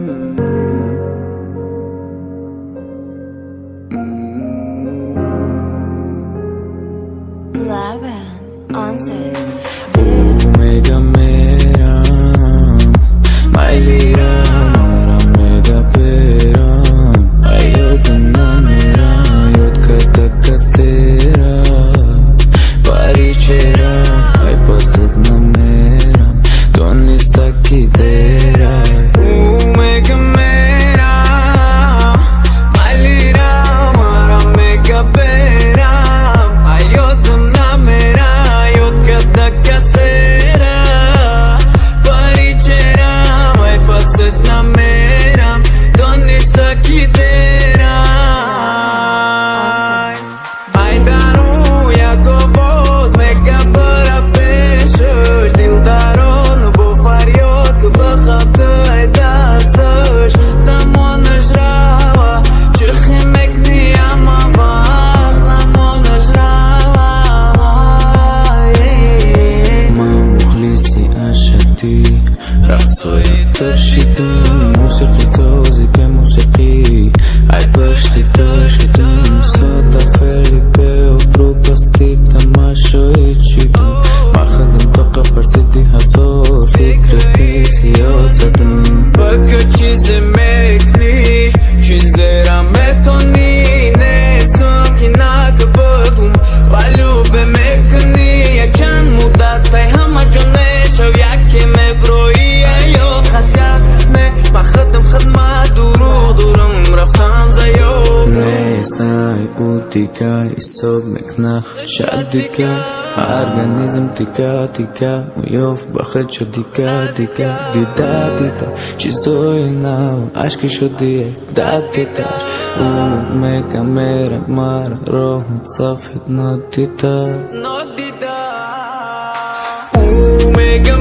Omega Meram, Mailira, Mara Mega Peram, Ayodna Mera, Ayodka Takasera, Parichera, Ay Pasadna Mera, Tonista Kidera. Omega Meram, Mailira, Mara Mega Peram, Ayodna Mera, Ayodka Takasera, Parichera, Ay Pasadna Mera, Tonista Kidera. Ay daru Yakovos, Mega para peixes, Dildaron, Bofariot, que bachata e dastas, Tamona jrava, Chirchimek ni amavach, Lamona jrava. Mamukhlisi ashati, Raxoya tashitum, Musiqi sozi pe musiqi, Ay pashti tashitum, Sota Felipe o propastita mashoichitum, Mahadim toqa parsidi hazor, Fikri pisi otsatum. Baka chize mekni, Chize rametoni, Nestum kinaka bagum, Valube mekni, Yachan mudatai hama joneshav, Yaki me broi ayo khatyak me, Mahadim khadma durum raftam zayo. Nestai utikai isog meknach shadika, Организм тика, Уйов бахет шодика, Дида, Чизой нау, Ашки шодие, Датиташ, Умека мера мара, Рохат сафет нодита. Умека